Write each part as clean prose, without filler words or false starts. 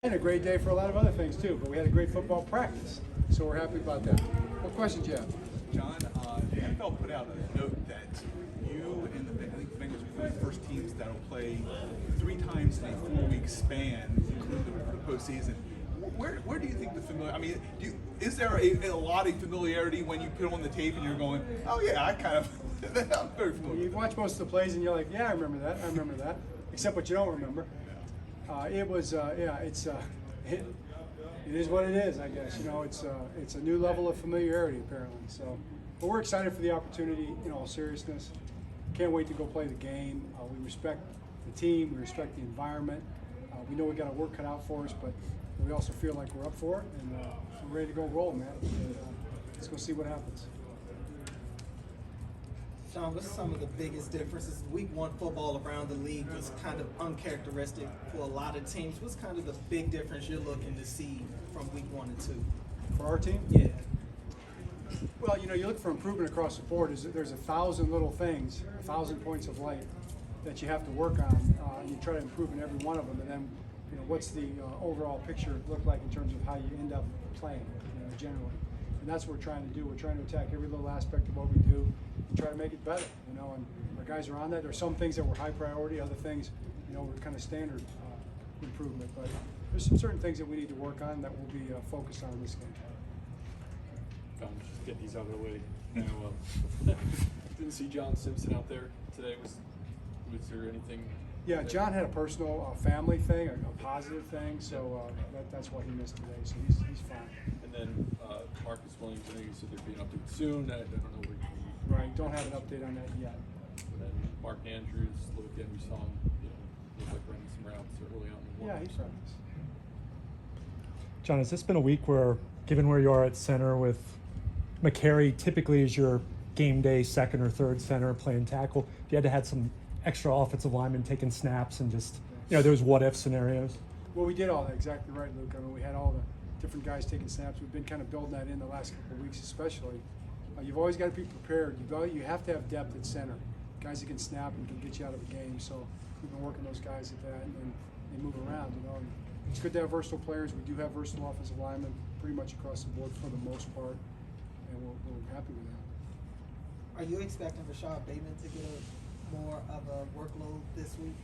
And a great day for a lot of other things too, but we had a great football practice, so we're happy about that. What questions you have? John, the NFL put out a note that you and the Bengals are one of the first teams that will play 3 times in a 4-week span, including the postseason. Where do you think the familiar? I mean, is there a lot of familiarity when you put on the tape and you're going, oh yeah, I kind of, I'm very familiar. You watch most of the plays and you're like, yeah, I remember that, except what you don't remember. It is what it is, I guess. You know, it's a new level of familiarity apparently. So, but we're excited for the opportunity. In all seriousness, can't wait to go play the game. We respect the team, we respect the environment. We know we got our work cut out for us, but we also feel like we're up for it and we're ready to go roll, man. Let's go see what happens. John, what's some of the biggest differences? Week 1 football around the league was kind of uncharacteristic for a lot of teams. What's kind of the big difference you're looking to see from week 1 and 2? For our team? Yeah. Well, you know, you look for improvement across the board. There's 1,000 little things, 1,000 points of light that you have to work on, and you try to improve in every one of them. And then, you know, what's the overall picture look like in terms of how you end up playing, you know, generally. And that's what we're trying to do. We're trying to attack every little aspect of what we do and try to make it better, you know, and our guys are on that. There's some things that were high priority, other things, you know, were kind of standard improvement. But there's some certain things that we need to work on that we'll be focused on in this game. Just get these out of the way now. Didn't see John Simpson out there today. Was there anything? Yeah, John had a personal family thing, a positive thing, so that's why he missed today. So he's fine. And then Marcus Williams, I know you said there'd be an update soon. I don't know where he. Right, don't have an update on that yet. And then Mark Andrews, again, we saw him, look like running some routes early on. Yeah, he's practiced. John, has this been a week where, given where you are at center with McCary, typically is your game day second or third center playing tackle, if you had to have some extra offensive linemen taking snaps and just, you know, those what-if scenarios? Well, we did all that, exactly right, Luke. I mean, we had all the different guys taking snaps. We've been kind of building that in the last couple of weeks especially. You've always got to be prepared. You have to have depth at center. Guys that can snap and can get you out of a game. So we've been working those guys at that and they move around, you know. And it's good to have versatile players. We do have versatile offensive linemen pretty much across the board for the most part, and we're happy with that. Are you expecting Rashad Bateman to get more of a workload this week?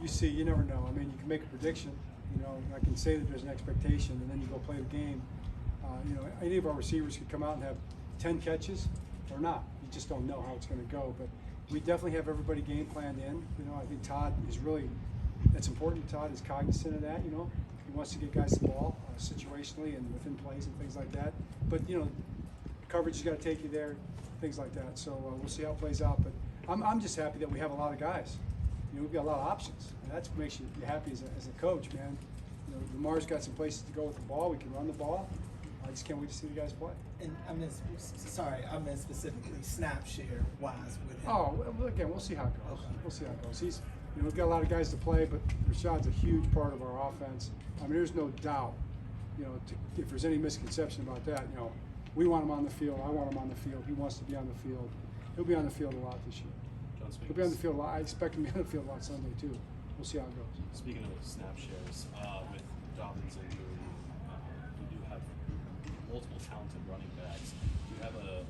You see, you never know. I mean, you can make a prediction. You know, I can say that there's an expectation, and then you go play the game. You know, any of our receivers could come out and have 10 catches or not. You just don't know how it's going to go. But we definitely have everybody game planned in. You know, I think Todd is really, that's important. Todd is cognizant of that, you know. He wants to get guys the ball situationally and within plays and things like that. But, you know, coverage has got to take you there, things like that. So we'll see how it plays out. But I'm just happy that we have a lot of guys. You know, we've got a lot of options. And that's what makes you happy as a coach, man. You know, Lamar's got some places to go with the ball. We can run the ball. I just can't wait to see the guys play. And I meant specifically snap share wise with him. Oh, well, again, we'll see how it goes. Okay. We'll see how it goes. He's, you know, we've got a lot of guys to play, but Rashad's a huge part of our offense. I mean, there's no doubt, you know, if there's any misconception about that, you know, we want him on the field. I want him on the field. He wants to be on the field. He'll be on the field a lot this year. He'll be on the field a lot. I expect him to be on the field a lot Sunday too. We'll see how it goes. Speaking of snap shares, with Dobbins' injury, you do have multiple talented running backs. Do you have a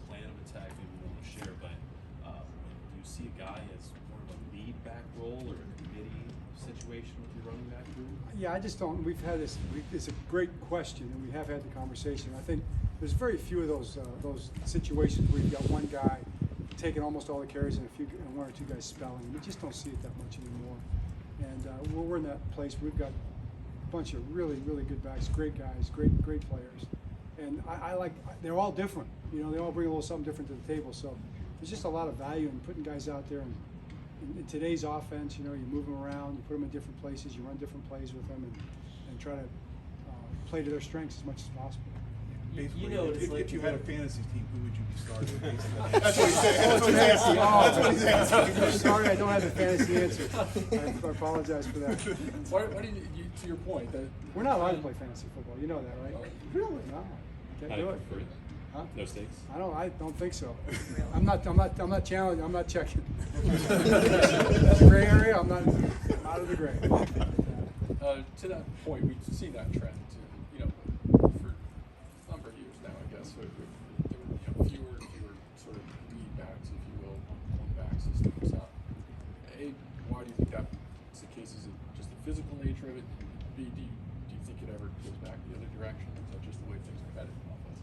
plan of attack? Maybe you don't want to share, but do you see a guy as more of a lead back role or a committee situation with your running back group? Yeah, I just don't. We've had this. It's a great question, and we have had the conversation. I think there's very few of those situations where you've got one guy taking almost all the carries and one or two guys spelling. We just don't see it that much anymore. And we're in that place. We've got a bunch of really, really good backs, great guys, great players. And I like. They're all different. You know, they all bring a little something different to the table. So there's just a lot of value in putting guys out there. And in today's offense, you know, you move them around, you put them in different places, you run different plays with them, and try to play to their strengths as much as possible. Basically, You know, it's if you had a fantasy team, who would you be starting? Basically, That's what he's saying. That's what he's asking. That's what he's asking. I'm sorry, I don't have the fantasy answer. I apologize for that. Why did you, to your point, that We're not allowed to play fantasy football. You know that, right? Really? No, can't Not do even it. for free? Huh? No stakes? I don't think so. I'm not challenging. I'm not checking. That's a gray area. I'm not out of the gray. to that point, we see that trend, for a number of years now, I guess. So there were fewer sort of lead backs, if you will, on back systems. Why do you think that's the case? Is it just the physical nature of it? B, do you think it ever goes back the other direction, or is that just the way things are headed in offense?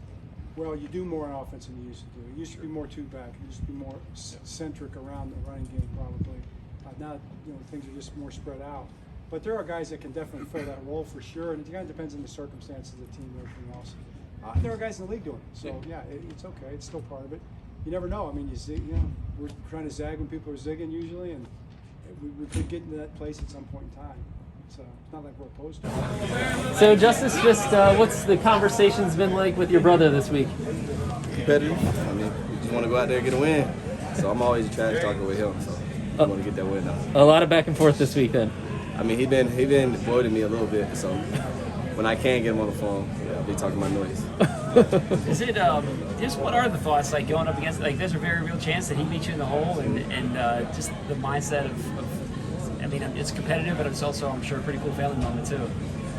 Well, you do more on offense than you used to do. It used to be more two-back. It used to be more centric around the running game, probably. Now, things are just more spread out. But there are guys that can definitely fill that role for sure, and it kind of depends on the circumstances of the team and everything else. There are guys in the league doing it, so it's okay. It's still part of it. You never know. I mean, we're trying to zag when people are zigging usually, and we could get into that place at some point in time. It's not like we're opposed to it. So, Justice, just what's the conversations been like with your brother this week? Competitive. I mean, we just want to go out there and get a win. So I'm always trash talking with him. So I want to get that win now. A lot of back and forth this week, then. I mean, he been avoiding me a little bit. So when I can get him on the phone, I'll be talking my noise. Is it just what are the thoughts like going up against, like there's a very real chance that he beats you in the hole, and just the mindset of I mean, it's competitive, but it's also, I'm sure, a pretty cool family moment too.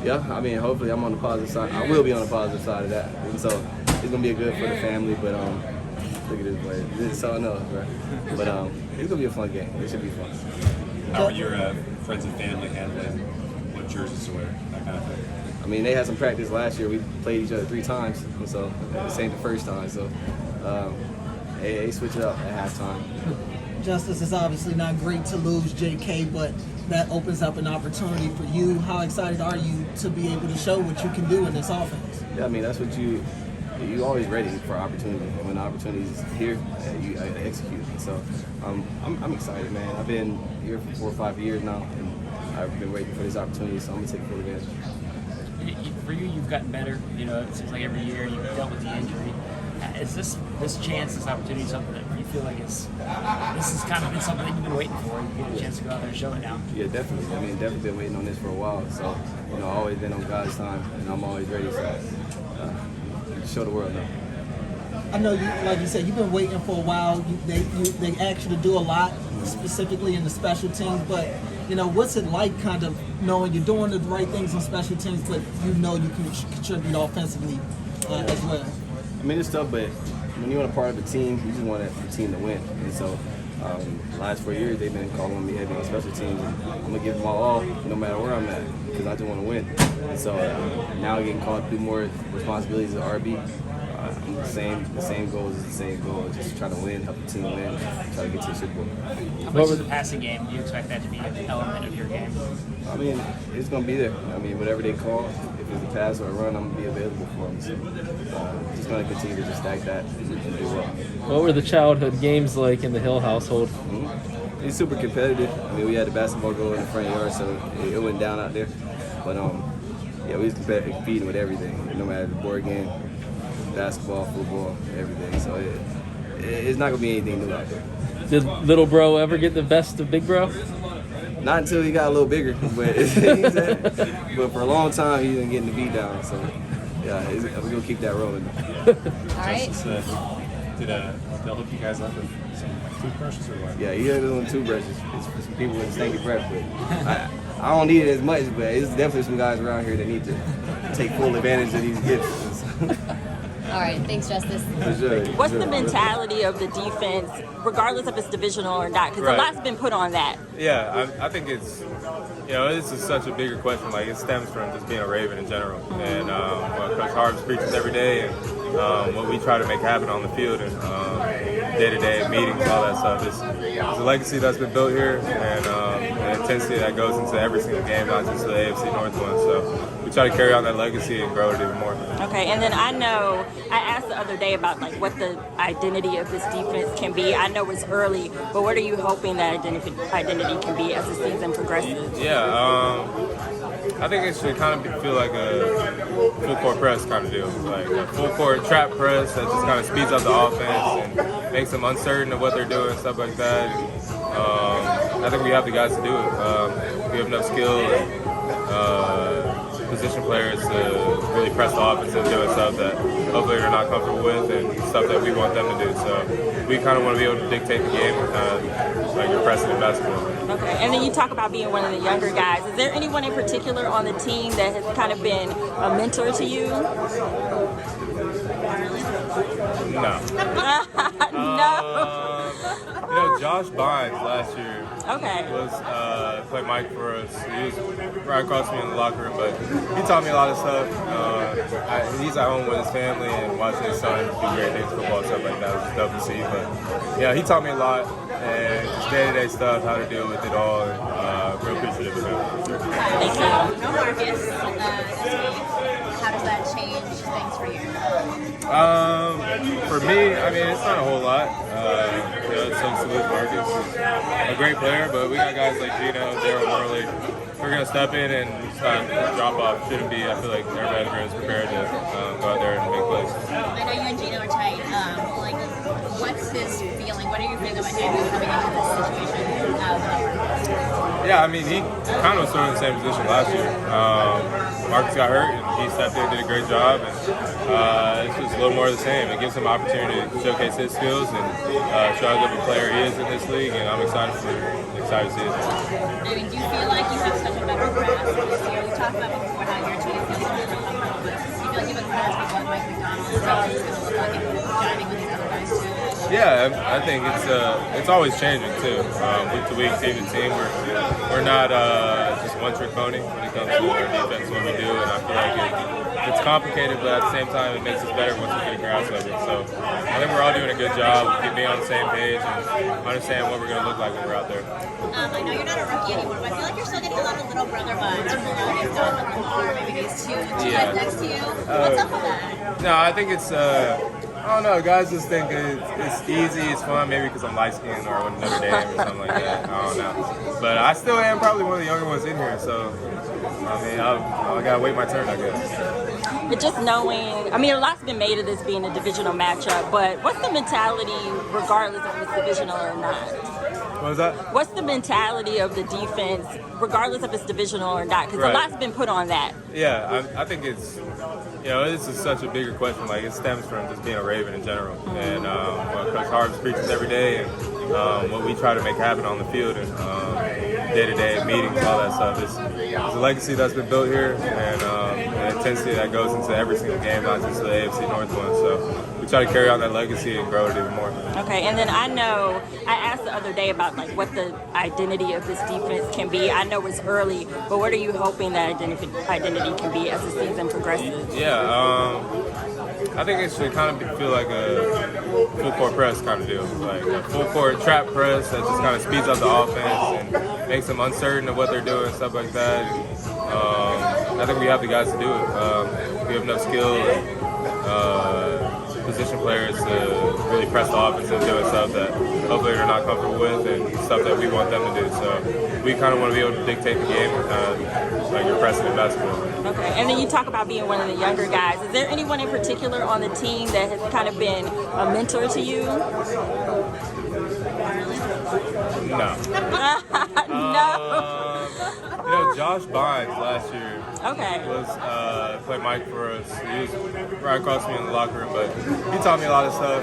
Yeah, I mean, hopefully I'm on the positive side. I will be on the positive side of that. And so it's gonna be good for the family. But look at this play. This is something else, right? But it's gonna be a fun game. It should be fun. How are your friends and family handling what jerseys to wear, that kind of thing? I mean, they had some practice last year. We played each other 3 times, and so this ain't the first time. So they switch it up at halftime. Justice, is obviously not great to lose JK, but that opens up an opportunity for you. How excited are you to be able to show what you can do in this offense? Yeah, I mean, that's what you always ready for opportunity. And when the opportunity is here, you execute. So I'm excited, man. I've been here for 4 or 5 years now, and I've been waiting for this opportunity, so I'm going to take full advantage. For you, you've gotten better. It seems like every year you've dealt with the injury. Is this chance, this opportunity, something that you feel like this has kind of been something that you've been waiting for? You get a chance to go out there and show it now. Yeah, definitely. I mean, definitely been waiting on this for a while. So, I've always been on God's time, and I'm always ready. So, show the world now. I know, like you said, you've been waiting for a while. They asked you to do a lot, specifically in the special teams. But what's it like, kind of knowing you're doing the right things on special teams, but you can contribute offensively as well? I mean, it's tough, but when you're a part of a team, you just want the team to win. And so, the last 4 years, they've been calling on me heavy on special teams. And I'm going to give them all no matter where I'm at, because I just want to win. And so, now getting called to do more responsibilities as RB, the same goal is the same goal. Just try to win, help the team win, try to get to the Super Bowl. How much is the passing game? Do you expect that to be an element of your game? I mean, it's going to be there. I mean, whatever they call, if it's a pass or a run, I'm going to be available for them. So, just going to continue to just stack that and do well. What were the childhood games like in the Hill household? Mm-hmm. It's super competitive. I mean, we had the basketball goal in the front yard, so it went down out there. But, we was competing with everything, no matter the board game, basketball, football, everything. So it's not going to be anything new out there. Did little bro ever get the best of big bro? Not until he got a little bigger, but for a long time he didn't get the beat down. So yeah, we're gonna keep that rolling. All right. Did they'll hook you guys up with some toothbrushes or what? Yeah, he had doing toothbrushes. It's for some people with stinky breath, but I don't need it as much. But it's definitely some guys around here that need to take full advantage of these gifts. All right, thanks, Justice. For sure. What's the mentality of the defense, regardless if it's divisional or not? Because a lot's been put on that. Yeah, I think it's, this is such a bigger question. Like, it stems from just being a Raven in general. And what Coach Harbaugh preaches every day, and what we try to make happen on the field, and day-to-day meetings, all that stuff. It's a legacy that's been built here, and the intensity that goes into every single game, not just the AFC North one. So we try to carry on that legacy and grow it even more. Okay, and then I asked the other day about what the identity of this defense can be. I know it's early, but what are you hoping that identity can be as the season progresses? Yeah, I think it should kind of feel like a full court press kind of deal, like a full court trap press that just kind of speeds up the offense and makes them uncertain of what they're doing, stuff like that. And, I think we have the guys to do it. We have enough skill and position players to really press the offense and doing stuff that hopefully they're not comfortable with and stuff that we want them to do. So we kind of want to be able to dictate the game and kind of like you're pressing in basketball. Okay, and then you talk about being one of the younger guys. Is there anyone in particular on the team that has kind of been a mentor to you? No. No. You know, Josh Bynes last year was played Mike for us. He was right across from me in the locker room, but he taught me a lot of stuff. He's at home with his family and watching his son do great things, football and stuff like that was dope to see. But yeah, he taught me a lot and just day-to-day stuff, how to deal with it all, and real appreciative of him. Thank you. No Marcus this week. How does that change things for you? For me, I mean, it's not a whole lot. You know, some salute Marcus. He's a great player, but we got guys like Gino, Daryl Morley. We're going to step in and it's not a drop off. Shouldn't be. I feel like everybody's prepared to go out there and make plays. I know you and Gino are tight. Like, what's his feeling? What are you feeling about him coming into this situation? Yeah, I mean, he kind of was sort of in the same position last year. Marcus got hurt, and he stepped in, did a great job, and it's just a little more of the same. It gives him an opportunity to showcase his skills and show how good of a player he is in this league, and I'm excited to see it. I mean, do you feel like you have such a better grasp this year? We talked about before how your team feels really comfortable, but do you feel like you have a grasp of what Mike McDonald's is going to look like and jiving with these other guys too? Yeah, I think it's always changing too. Week to week, team to team, we're not just one trick pony when it comes to our defense, what we do, and I feel like it's complicated, but at the same time, it makes us better once we get a grasp of it. So I think we're all doing a good job of being on the same page and understanding what we're going to look like when we're out there. I know you're not a rookie anymore, but I feel like you're still getting a lot of little brother vibes from you've done with Lamar, maybe these two guys next to you. What's up with that? No, I think it's. I don't know, guys just think it's easy, it's fun, maybe because I'm light-skinned or with Notre Dame or something like that. I don't know. But I still am probably one of the younger ones in here, so, I mean, I got to wait my turn, I guess. But just knowing, I mean, a lot's been made of this being a divisional matchup, but what's the mentality regardless if it's divisional or not? What was that? What's the mentality of the defense, regardless if it's divisional or not? Because a lot's been put on that. Yeah, I think it's, you know, this is such a bigger question. Like, it stems from just being a Raven in general. And what Coach Harbaugh preaches every day and what we try to make happen on the field and day-to-day meetings, all that stuff. It's a legacy that's been built here and an intensity that goes into every single game, not just the AFC North one. So we try to carry on that legacy and grow it even more. Okay, and then I know, I asked the other day about like what the identity of this defense can be. I know it's early, but what are you hoping that identity can be as the season progresses? Yeah, I think it should kind of feel like a full court press kind of deal, like a full court trap press that just kind of speeds up the offense and makes them uncertain of what they're doing, stuff like that. And, I think we have the guys to do it. We have enough skill and position players to really press the offense and doing stuff that hopefully they're not comfortable with and stuff that we want them to do. So we kind of want to be able to dictate the game and kind of like you're pressing in basketball. Okay, and then you talk about being one of the younger guys. Is there anyone in particular on the team that has kind of been a mentor to you? No. No. You know, Josh Bynes last year was played Mike for us. He was right across from me in the locker room, but he taught me a lot of stuff.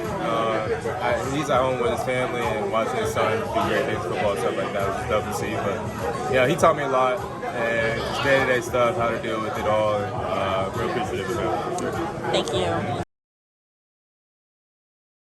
He's at home with his family and watching his son do great things, football and stuff like that was dope to see. But yeah, he taught me a lot and just day-to-day stuff, how to deal with it all, and real appreciative of him. Thank you.